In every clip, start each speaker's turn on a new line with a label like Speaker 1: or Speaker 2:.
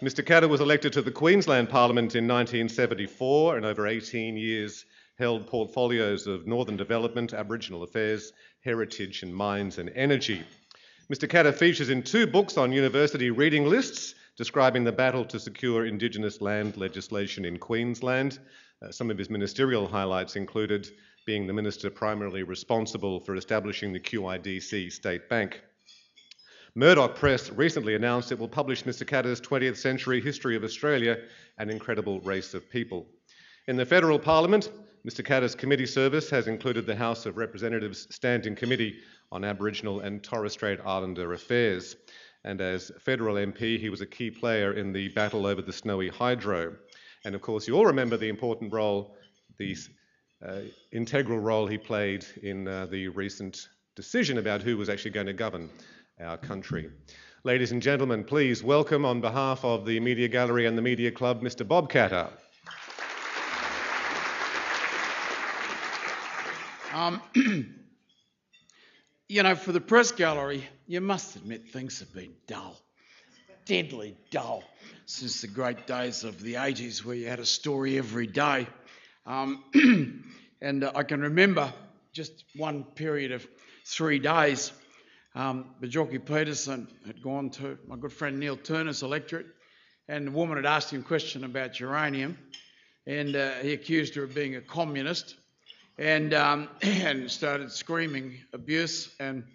Speaker 1: Mr Katter was elected to the Queensland Parliament in 1974 and over 18 years held portfolios of Northern Development, Aboriginal Affairs, Heritage and Mines and Energy. Mr Katter features in 2 books on university reading lists describing the battle to secure Indigenous land legislation in Queensland. Some of his ministerial highlights included being the minister primarily responsible for establishing the QIDC State Bank. Murdoch Press recently announced it will publish Mr Katter's 20th Century History of Australia, An Incredible Race of People. In the Federal Parliament, Mr Katter's committee service has included the House of Representatives Standing Committee on Aboriginal and Torres Strait Islander Affairs. And as federal MP, he was a key player in the battle over the Snowy Hydro. And of course, you all remember the important role, the integral role he played in the recent decision about who was actually going to govern our country. Ladies and gentlemen, please welcome on behalf of the Media Gallery and the Media Club, Mr Bob Katter.
Speaker 2: You know, for the press gallery, you must admit things have been dull, deadly dull, since the great days of the 80s where you had a story every day. And I can remember just one period of 3 days. Bajorki Peterson had gone to my good friend Neil Turner's electorate, and the woman had asked him a question about uranium, and he accused her of being a communist, and started screaming abuse. And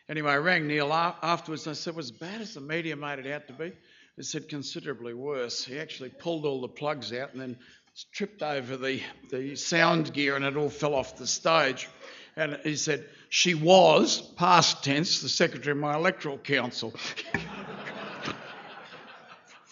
Speaker 2: anyway, I rang Neil afterwards and I said, was it as bad as the media made it out to be? He said, considerably worse. He actually pulled all the plugs out and then tripped over the sound gear and it all fell off the stage. And he said, she was, past tense, the secretary of my electoral council.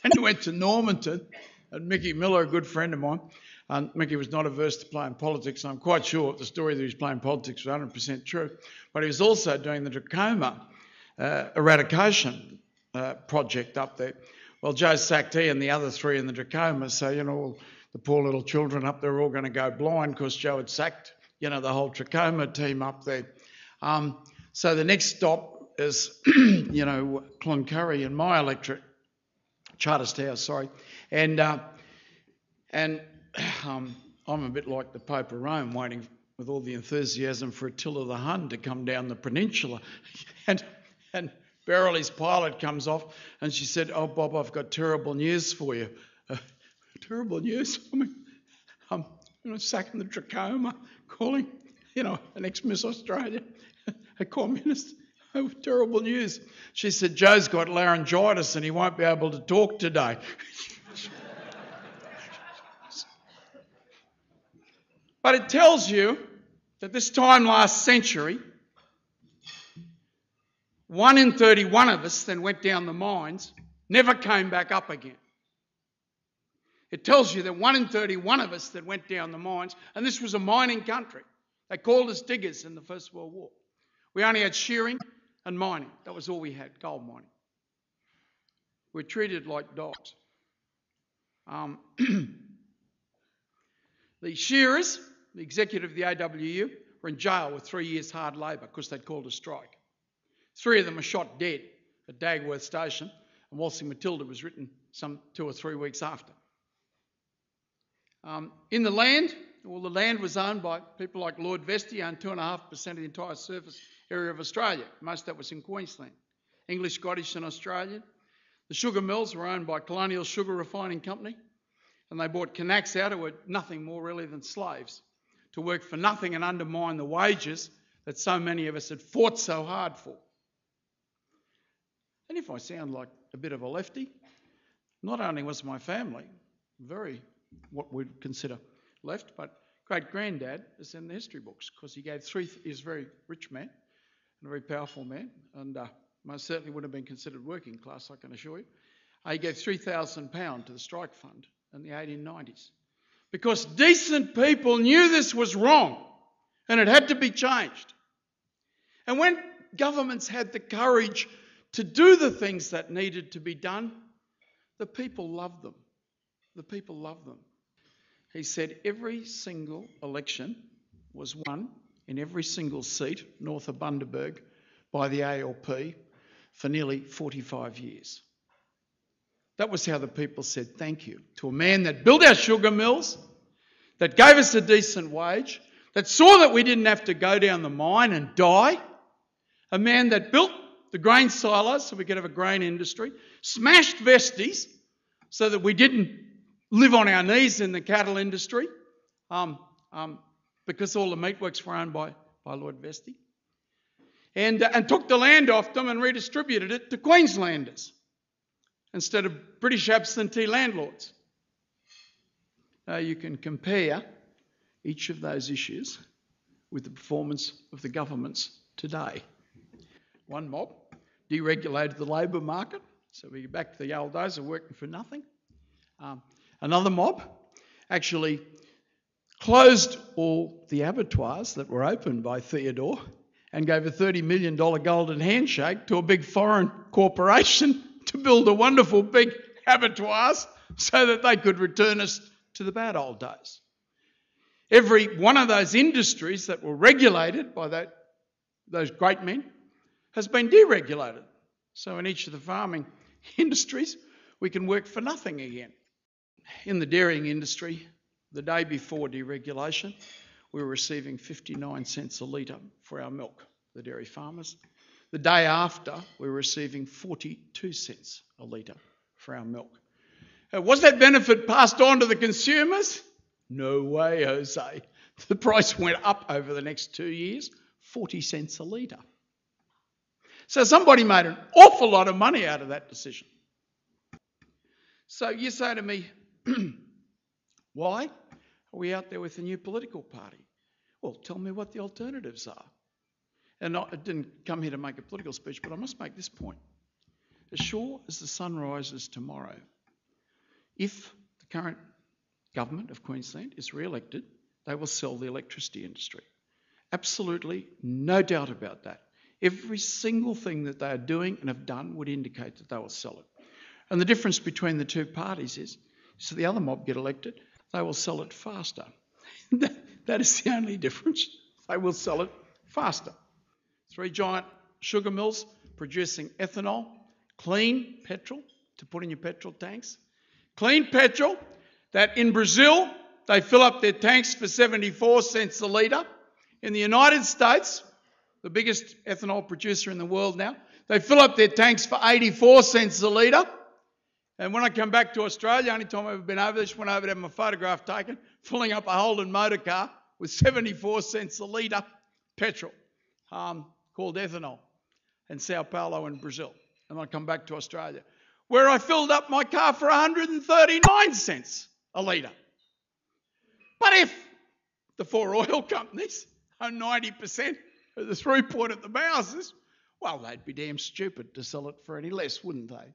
Speaker 2: And he went to Normanton, and Mickey Miller, a good friend of mine, Mickey was not averse to playing politics, and I'm quite sure the story that he was playing politics was 100% true, but he was also doing the trachoma eradication project up there. Well, Joe sacked he and the other 3 in the trachoma, so, you know, the poor little children up there were all going to go blind because Joe had sacked, you know, the whole trachoma team up there. So the next stop is, you know, Cloncurry in my electorate, Charters House, sorry. And I'm a bit like the Pope of Rome, waiting with all the enthusiasm for Attila the Hun to come down the peninsula. And Beryl's pilot comes off and she said, oh, Bob, I've got terrible news for you. Terrible news? I mean, I'm sacking the trachoma, calling, you know, an ex-Miss Australia a communist. Oh, terrible news. She said, Joe's got laryngitis and he won't be able to talk today. But it tells you that this time last century, 1 in 31 of us then went down the mines, never came back up again. It tells you that 1 in 31 of us that went down the mines, and this was a mining country. They called us diggers in the First World War. We only had shearing and mining. That was all we had, gold mining. We're treated like dogs. The shearers, the executive of the AWU, were in jail with 3 years hard labour because they'd called a strike. 3 of them were shot dead at Dagworth Station, and Waltzing Matilda was written some 2 or 3 weeks after. In the land, well, the land was owned by people like Lord Vestey, owned 2.5% of the entire surface area of Australia. Most of that was in Queensland. English, Scottish and Australian. The sugar mills were owned by Colonial Sugar Refining Company, and they bought Kanaks out who were nothing more really than slaves to work for nothing and undermine the wages that so many of us had fought so hard for. And if I sound like a bit of a lefty, not only was my family very what we'd consider left, but great-granddad is in the history books because he gave he's a very rich man and a very powerful man, and most certainly would have been considered working class, I can assure you. He gave £3,000 to the strike fund in the 1890s because decent people knew this was wrong and it had to be changed. And when governments had the courage to do the things that needed to be done, the people loved them. The people loved them. He said every single election was won in every single seat north of Bundaberg by the ALP for nearly 45 years. That was how the people said thank you to a man that built our sugar mills, that gave us a decent wage, that saw that we didn't have to go down the mine and die, a man that built the grain silos so we could have a grain industry, smashed vesties so that we didn't live on our knees in the cattle industry, because all the meatworks were owned by Lord Vesty, and took the land off them and redistributed it to Queenslanders instead of British absentee landlords. Now you can compare each of those issues with the performance of the governments today. One mob deregulated the labour market, so we get back to the old days of working for nothing. Another mob actually closed all the abattoirs that were opened by Theodore and gave a $30 million golden handshake to a big foreign corporation to build a wonderful big abattoirs so that they could return us to the bad old days. Every one of those industries that were regulated by those great men has been deregulated. So in each of the farming industries, we can work for nothing again. In the dairying industry, the day before deregulation, we were receiving 59 cents a litre for our milk, the dairy farmers. The day after, we were receiving 42 cents a litre for our milk. Was that benefit passed on to the consumers? No way, Jose. The price went up over the next 2 years, 40 cents a litre. So somebody made an awful lot of money out of that decision. So you say to me, why are we out there with a new political party? Well, tell me what the alternatives are. And I didn't come here to make a political speech, but I must make this point. As sure as the sun rises tomorrow, if the current government of Queensland is re-elected, they will sell the electricity industry. Absolutely no doubt about that. Every single thing that they are doing and have done would indicate that they will sell it. And the difference between the two parties is, so the other mob get elected, they will sell it faster. That is the only difference. They will sell it faster. 3 giant sugar mills producing ethanol, clean petrol to put in your petrol tanks. Clean petrol that in Brazil, they fill up their tanks for 74 cents a litre. In the United States, the biggest ethanol producer in the world now, they fill up their tanks for 84 cents a litre. And when I come back to Australia, only time I've ever been over there, just went over to have my photograph taken, filling up a Holden motor car with 74 cents a litre petrol called ethanol in Sao Paulo in Brazil. And I come back to Australia, where I filled up my car for 139 cents a litre. But if the 4 oil companies own 90% of the throughput at the houses, well, they'd be damn stupid to sell it for any less, wouldn't they?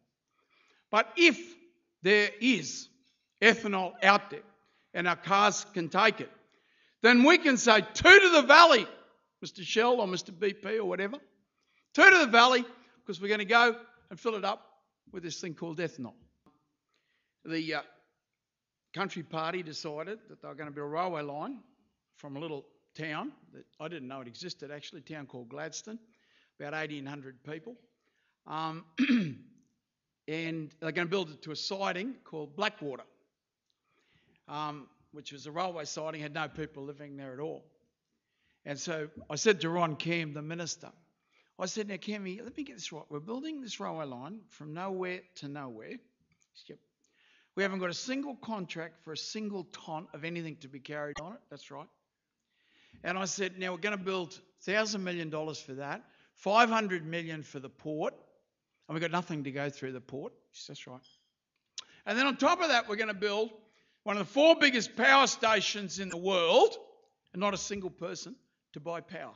Speaker 2: But if there is ethanol out there and our cars can take it, then we can say, to the valley, Mr. Shell or Mr. BP or whatever, to the valley, because we're going to go and fill it up with this thing called ethanol. The Country Party decided that they were going to build a railway line from a little town that I didn't know it existed, actually, a town called Gladstone, about 1,800 people. And they're going to build it to a siding called Blackwater, which was a railway siding, had no people living there at all. And so I said to Ron Cam, the minister, I said, now Cammy, let me get this right. We're building this railway line from nowhere to nowhere. Yep. We haven't got a single contract for a single tonne of anything to be carried on it. That's right. And I said, now we're going to build $1,000 million for that, $500 million for the port, and we've got nothing to go through the port. That's right. And then on top of that, we're going to build one of the 4 biggest power stations in the world, and not a single person to buy power.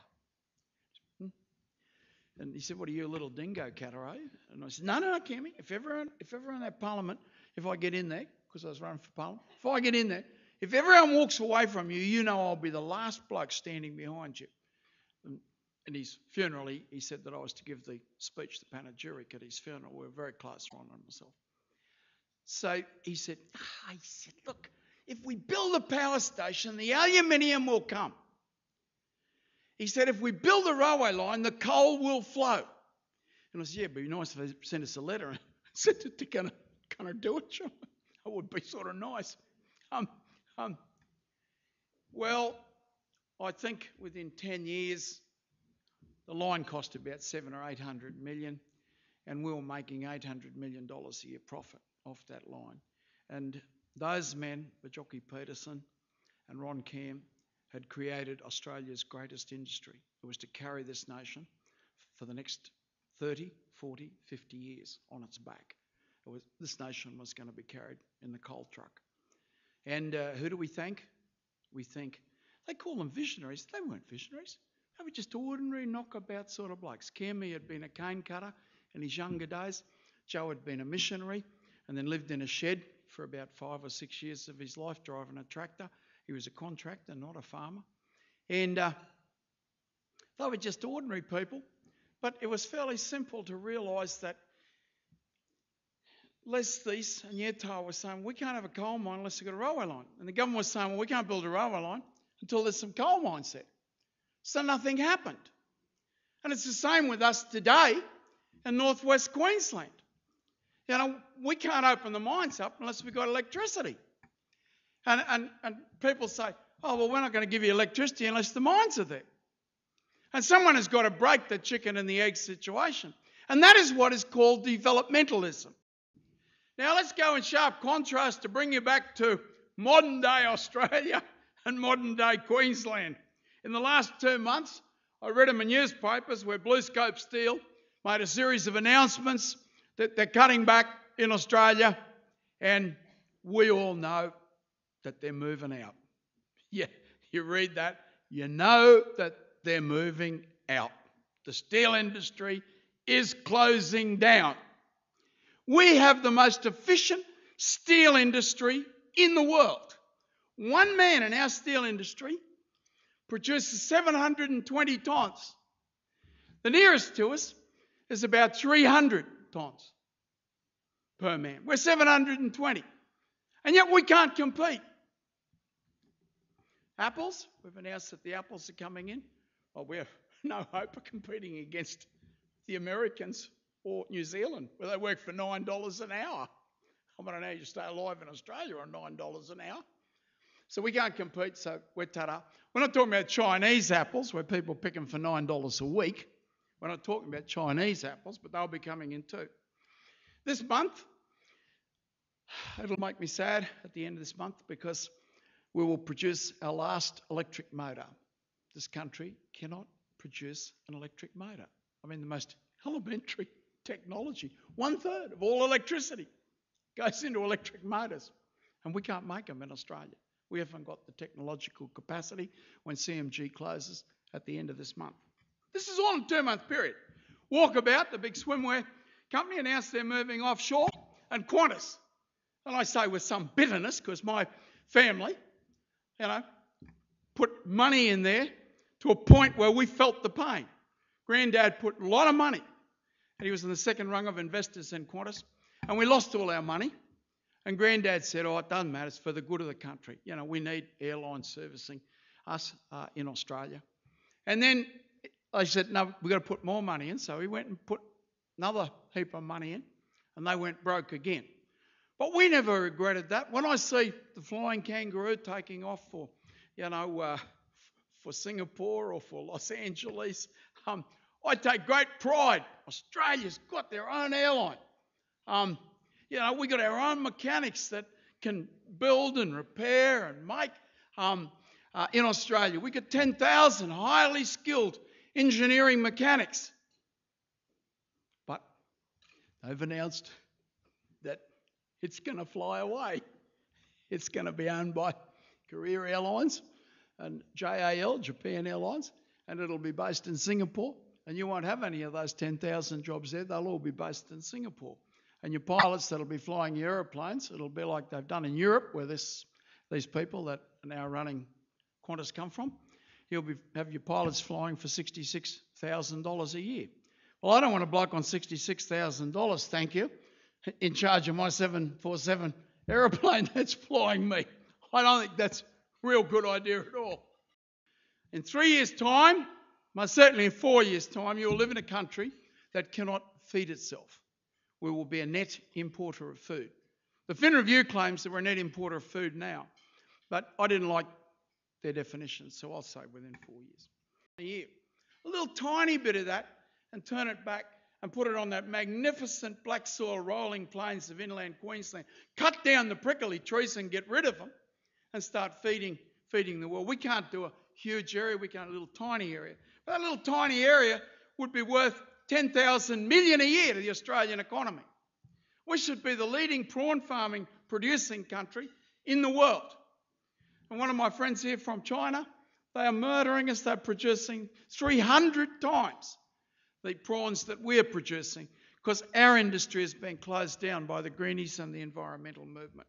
Speaker 2: And he said, what are you, a little dingo cat, are you? And I said, no, Cammy, if everyone in that parliament, if I get in there, because I was running for parliament, if I get in there, if everyone walks away from you, you know I'll be the last bloke standing behind you. And his funeral, he said that I was to give the speech, the panegyric at his funeral. We were very close, Ron and myself. So he said, look, if we build a power station, the aluminium will come. He said, if we build a railway line, the coal will flow. And I said, yeah, but it'd be nice if they sent us a letter and sent it to Can I do it, John? That would be sort of nice. Well, I think within 10 years, the line cost about 700 or 800 million, and we were making $800 million a year profit off that line. And those men, Bajocki Peterson and Ron Cam, had created Australia's greatest industry. It was to carry this nation for the next 30, 40, 50 years on its back. This nation was going to be carried in the coal truck. And who do we thank? We thank, they call them visionaries. They weren't visionaries. They were just ordinary knockabout sort of blokes. Cammy had been a cane cutter in his younger days. Joe had been a missionary and then lived in a shed for about 5 or 6 years of his life driving a tractor. He was a contractor, not a farmer. And they were just ordinary people. But it was fairly simple to realise that Les Thies and Yettar were saying, we can't have a coal mine unless we've got a railway line. And the government was saying, well, we can't build a railway line until there's some coal mines there. So nothing happened. And it's the same with us today in northwest Queensland. You know, we can't open the mines up unless we've got electricity. And people say, oh, well, we're not going to give you electricity unless the mines are there. And someone has got to break the chicken and the egg situation. And that is what is called developmentalism. Now let's go in sharp contrast to bring you back to modern day Australia and modern day Queensland. In the last 2 months, I read in my newspapers where BlueScope Steel made a series of announcements that they're cutting back in Australia, and we all know that they're moving out. Yeah, you read that, you know that they're moving out. The steel industry is closing down. We have the most efficient steel industry in the world. One man in our steel industry produces 720 tonnes. The nearest to us is about 300 tonnes per man. We're 720. And yet we can't compete. Apples, we've announced that the apples are coming in. Well, we have no hope of competing against the Americans or New Zealand, where they work for $9 an hour. I don't know how you stay alive in Australia on $9 an hour. So we can't compete, so we're ta-da. We're not talking about Chinese apples, where people pick them for $9 a week. We're not talking about Chinese apples, but they'll be coming in too. This month, it'll make me sad at the end of this month because we will produce our last electric motor. This country cannot produce an electric motor. I mean, the most elementary technology. 1/3 of all electricity goes into electric motors, and we can't make them in Australia. We haven't got the technological capacity when CMG closes at the end of this month. This is all in a 2-month period. Walkabout, the big swimwear company, announced they're moving offshore, and Qantas. And I say with some bitterness, because my family, put money in there to a point where we felt the pain. Granddad put a lot of money, and he was in the second rung of investors in Qantas, and we lost all our money. And Granddad said, oh, it doesn't matter, it's for the good of the country. You know, we need airlines servicing us in Australia. And then I said, no, we've got to put more money in. So he went and put another heap of money in, and they went broke again. But we never regretted that. When I see the Flying Kangaroo taking off for Singapore or for Los Angeles, I take great pride. Australia's got their own airline. We got our own mechanics that can build and repair and make in Australia. We got 10,000 highly skilled engineering mechanics. But they've announced that it's going to fly away. It's going to be owned by Korea Airlines and JAL, Japan Airlines, and it'll be based in Singapore. And you won't have any of those 10,000 jobs there. They'll all be based in Singapore. And your pilots that'll be flying your aeroplanes, it'll be like they've done in Europe, where these people that are now running Qantas come from. You'll have your pilots flying for $66,000 a year. Well, I don't want a bloke on $66,000, thank you, in charge of my 747 aeroplane that's flying me. I don't think that's a real good idea at all. In 3 years' time, most certainly in 4 years' time, you'll live in a country that cannot feed itself. We will be a net importer of food. The Fin Review claims that we're a net importer of food now, but I didn't like their definition, so I'll say within 4 years. A year. A little tiny bit of that and turn it back and put it on that magnificent black soil rolling plains of inland Queensland. Cut down the prickly trees and get rid of them and start feeding the world. We can't do a huge area, we can't a little tiny area. But that little tiny area would be worth 10,000 million a year to the Australian economy. We should be the leading prawn farming producing country in the world. And one of my friends here from China, they are murdering us. They're producing 300 times the prawns that we're producing because our industry has been closed down by the greenies and the environmental movement.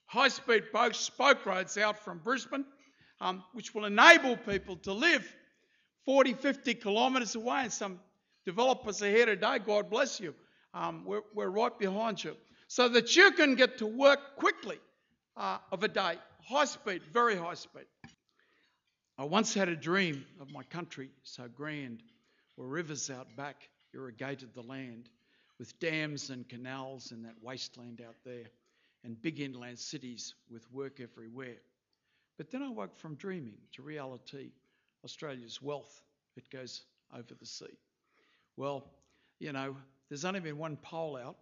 Speaker 2: High-speed spoke roads out from Brisbane, which will enable people to live 40, 50 kilometres away, and some developers are here today, God bless you. We're right behind you. So that you can get to work quickly of a day. High speed, very high speed. I once had a dream of my country so grand, where rivers out back irrigated the land, with dams and canals in that wasteland out there, and big inland cities with work everywhere. But then I woke from dreaming to reality. Australia's wealth, it goes over the sea. Well, you know, there's only been one poll out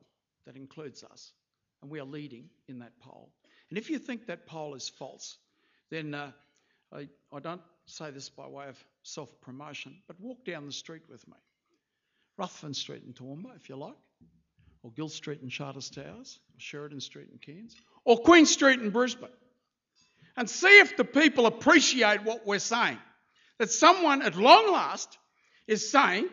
Speaker 2: that includes us, and we are leading in that poll. And if you think that poll is false, then I don't say this by way of self-promotion, but walk down the street with me. Ruthven Street in Toowoomba, if you like, or Gill Street in Charters Towers, or Sheridan Street in Cairns, or Queen Street in Brisbane, and see if the people appreciate what we're saying. That someone at long last is saying,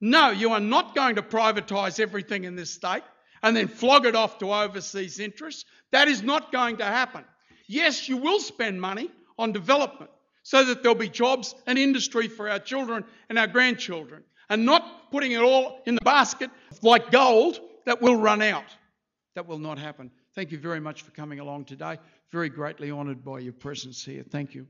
Speaker 2: no, you are not going to privatise everything in this state and then flog it off to overseas interests. That is not going to happen. Yes, you will spend money on development so that there'll be jobs and industry for our children and our grandchildren, and not putting it all in the basket like gold that will run out. That will not happen. Thank you very much for coming along today. Very greatly honoured by your presence here. Thank you.